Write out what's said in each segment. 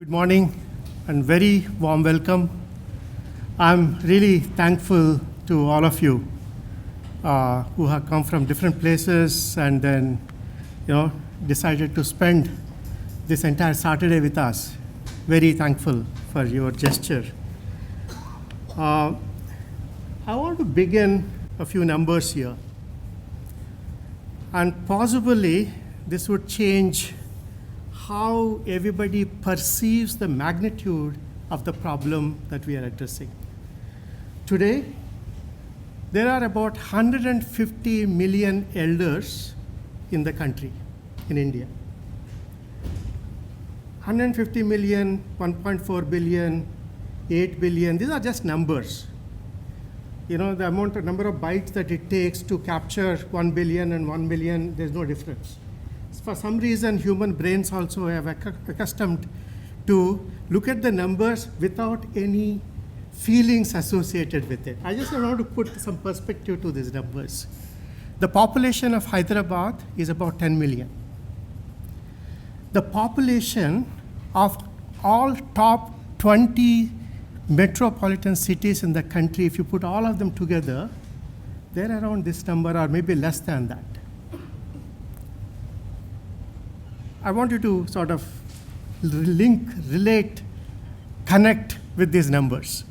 Good morning and very warm welcome. I'm really thankful to all of you who have come from different places and then, decided to spend this entire Saturday with us. Very thankful for your gesture. I want to begin a few numbers here. And possibly this would change how everybody perceives the magnitude of the problem that we are addressing. Today, there are about 150 million elders in the country, in India. 150 million, 1.4 billion, 8 billion, these are just numbers. The number of bytes that it takes to capture 1 billion and 1 million, there's no difference. For some reason, human brains also have accustomed to look at the numbers without any feelings associated with it. I just want to put some perspective to these numbers. The population of Hyderabad is about 10 million. The population of all top 20 metropolitan cities in the country, if you put all of them together, they're around this number or maybe less than that. I want you to sort of relate, connect with these numbers.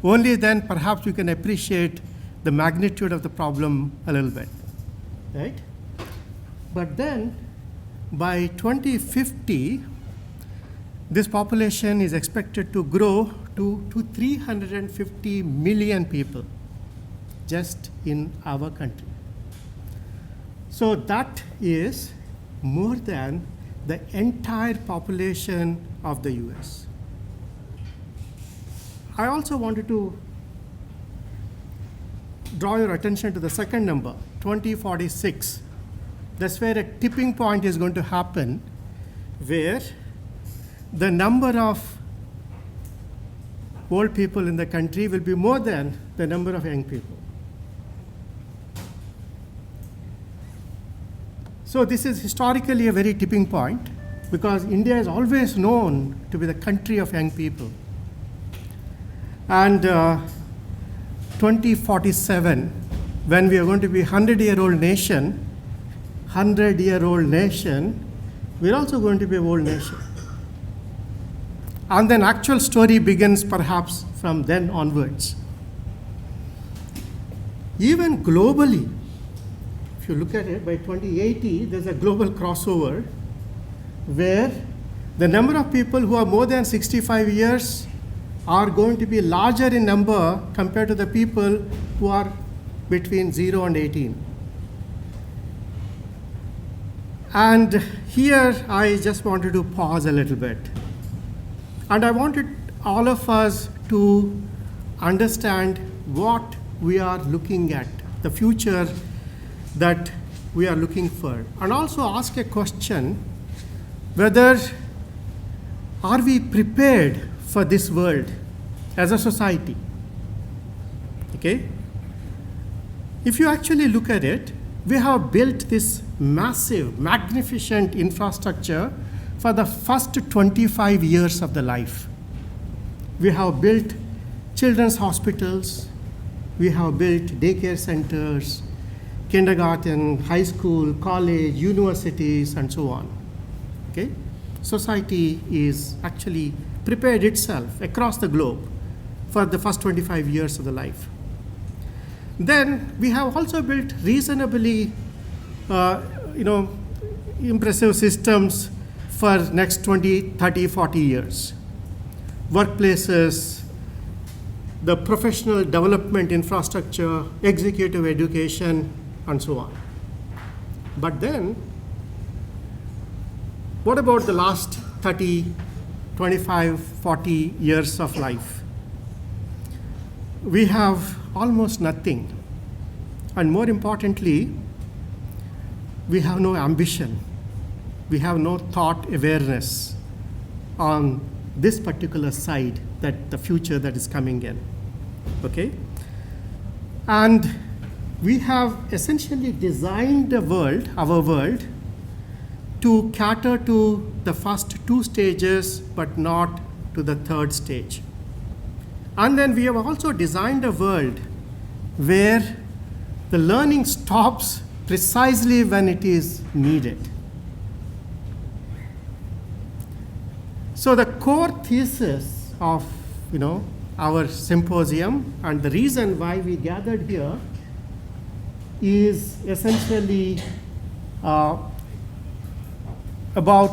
Only then perhaps you can appreciate the magnitude of the problem a little bit, right? But then by 2050, this population is expected to grow to 350 million people just in our country. So that is more than the entire population of the US. I also wanted to draw your attention to the second number, 2046. That's where a tipping point is going to happen, where the number of old people in the country will be more than the number of young people. So this is historically a very tipping point because India is always known to be the country of young people. And 2047, when we are going to be 100-year-old nation, we're also going to be an old nation. And then actual story begins perhaps from then onwards. Even globally, if you look at it, by 2080, there's a global crossover where the number of people who are more than 65 years are going to be larger in number compared to the people who are between 0 and 18. And here I just wanted to pause a little bit. And I wanted all of us to understand what we are looking at, the future that we are looking for. And also ask a question, whether are we prepared for this world as a society? Okay? If you actually look at it, we have built this massive, magnificent infrastructure for the first 25 years of the life. We have built children's hospitals, we have built daycare centers, kindergarten, high school, college, universities, and so on. Okay? Society is actually prepared itself across the globe for the first 25 years of the life. Then we have also built reasonably, impressive systems for next 20, 30, 40 years. Workplaces, the professional development infrastructure, executive education, and so on. But then, what about the last 30, 25, 40 years of life? We have almost nothing. And more importantly, we have no ambition. We have no thought awareness on this particular side, that the future that is coming in. Okay? And we have essentially designed the world, our world, to cater to the first two stages, but not to the third stage. And then we have also designed a world where the learning stops precisely when it is needed. So the core thesis of our symposium, and the reason why we gathered here, is essentially about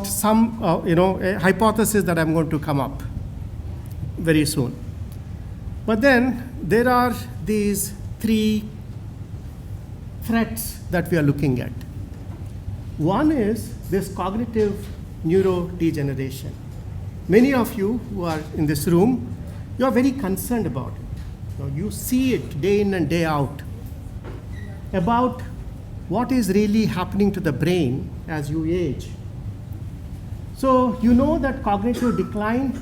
some a hypothesis that I'm going to come up very soon. But then there are these three threats that we are looking at. One is this cognitive neurodegeneration. Many of you who are in this room, you are very concerned about it. You see it day in and day out about what is really happening to the brain as you age. So you know that cognitive decline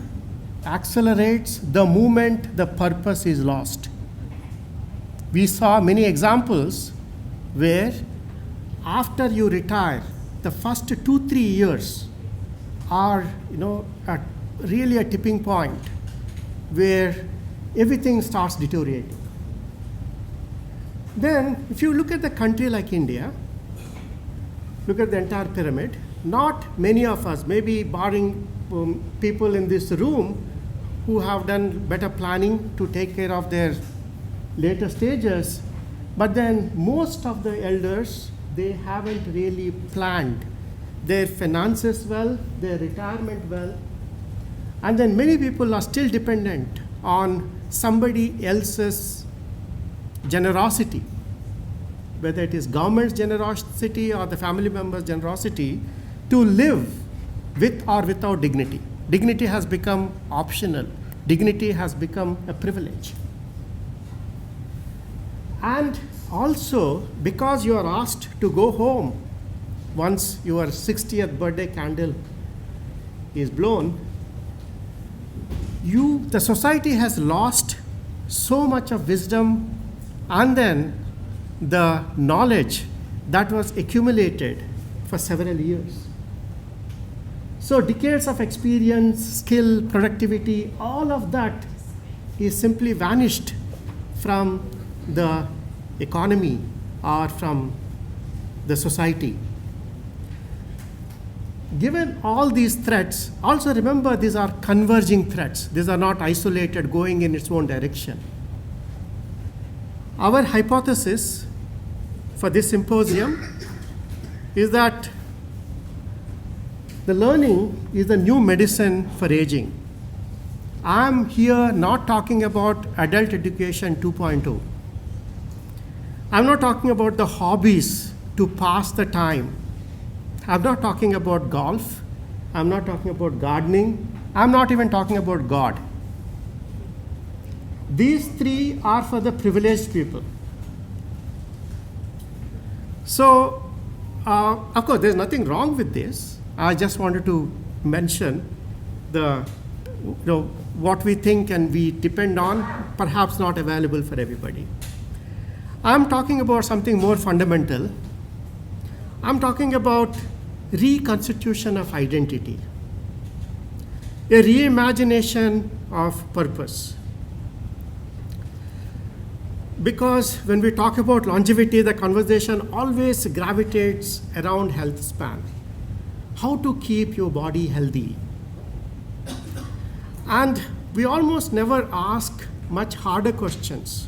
accelerates the moment the purpose is lost. We saw many examples where after you retire, the first 2-3 years are really a tipping point where everything starts deteriorating. Then if you look at the country like India, look at the entire pyramid, not many of us, maybe barring people in this room who have done better planning to take care of their later stages, but then most of the elders, they haven't really planned their finances well, their retirement well, and then many people are still dependent on somebody else's generosity, whether it is government's generosity or the family member's generosity, to live with or without dignity. Dignity has become optional. Dignity has become a privilege. And also, because you are asked to go home once your 60th birthday candle is blown, the society has lost so much of wisdom and then the knowledge that was accumulated for several years. So decades of experience, skill, productivity, all of that is simply vanished from the economy or from the society. Given all these threats, also remember these are converging threats. These are not isolated, going in its own direction. Our hypothesis for this symposium is that the learning is the new medicine for aging. I'm here not talking about adult education 2.0. I'm not talking about the hobbies to pass the time. I'm not talking about golf. I'm not talking about gardening. I'm not even talking about God. These three are for the privileged people. So, of course, there's nothing wrong with this. I just wanted to mention what we think and we depend on, perhaps not available for everybody. I'm talking about something more fundamental. I'm talking about reconstitution of identity, a reimagination of purpose. Because when we talk about longevity, the conversation always gravitates around health span. How to keep your body healthy. And we almost never ask much harder questions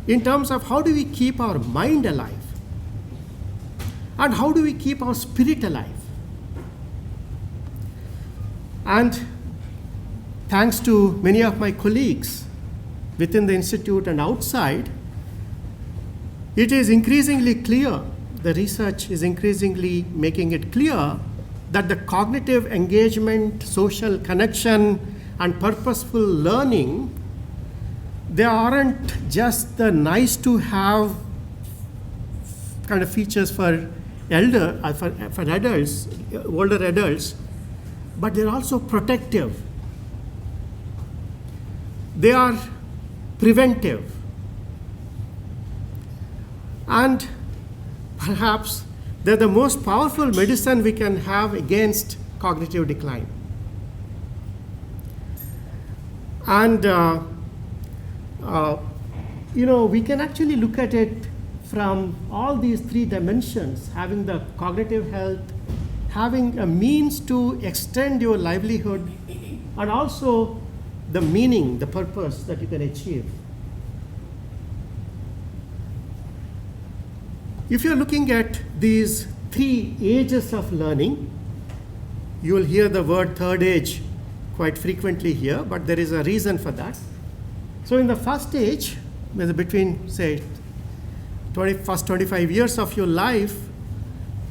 in terms of how do we keep our mind alive and how do we keep our spirit alive. And thanks to many of my colleagues within the institute and outside, it is increasingly clear, the research is increasingly making it clear that the cognitive engagement, social connection, and purposeful learning, they aren't just the nice to have kind of features for adults, older adults, but they're also protective. They are preventive. And perhaps they're the most powerful medicine we can have against cognitive decline. And we can actually look at it from all these three dimensions: having the cognitive health, having a means to extend your livelihood, and also the meaning, the purpose that you can achieve. If you're looking at these three ages of learning, you will hear the word third age quite frequently here, but there is a reason for that. So in the first age, between, say, first 25 years of your life,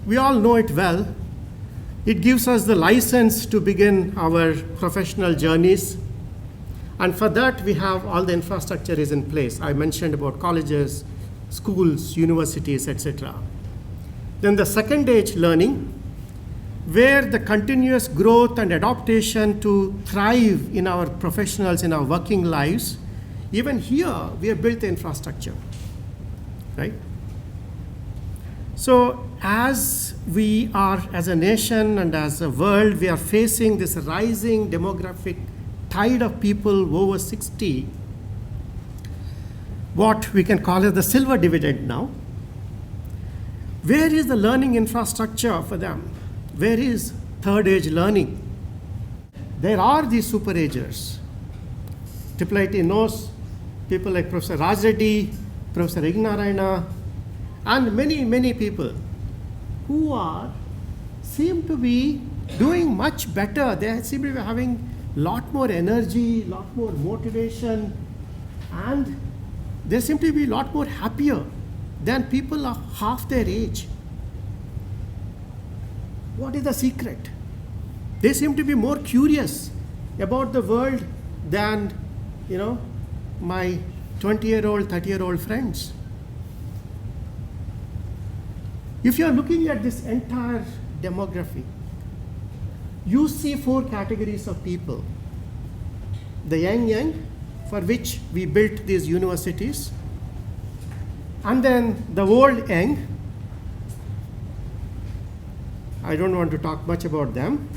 we all know it well. It gives us the license to begin our professional journeys. And for that, we have all the infrastructure is in place. I mentioned about colleges, schools, universities, etc. Then the second age learning, where the continuous growth and adaptation to thrive in our professionals, in our working lives, even here, we have built the infrastructure, right? So as we are, as a nation and as a world, we are facing this rising demographic tide of people over 60, what we can call as the silver dividend now. Where is the learning infrastructure for them? Where is third age learning? There are these super agers. IIIT knows people like Professor Raj Reddy, Professor Ignarayana, and many, many people who seem to be doing much better. They seem to be having a lot more energy, a lot more motivation, and they seem to be a lot more happier than people of half their age. What is the secret? They seem to be more curious about the world than, my 20-year-old, 30-year-old friends. If you are looking at this entire demography, you see four categories of people. The young, for which we built these universities, and then the old young. I don't want to talk much about them.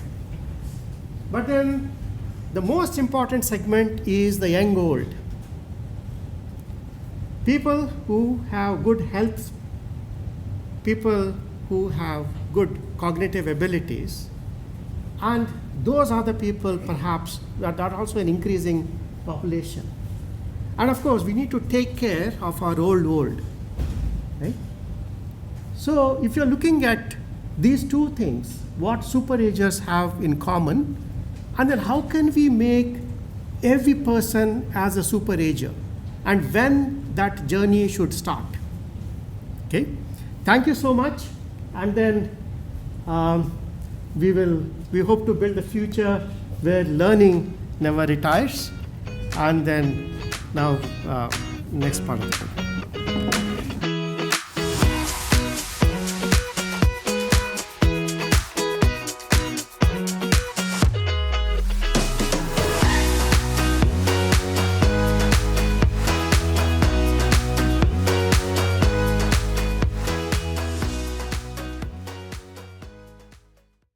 But then the most important segment is the young old. People who have good health, people who have good cognitive abilities, and those are the people perhaps that are also an increasing population. And of course, we need to take care of our old, right? So if you're looking at these two things, what super agers have in common, and then how can we make every person as a super ager, and when that journey should start. Okay, thank you so much, and then we hope to build a future where learning never retires. And then now next part of the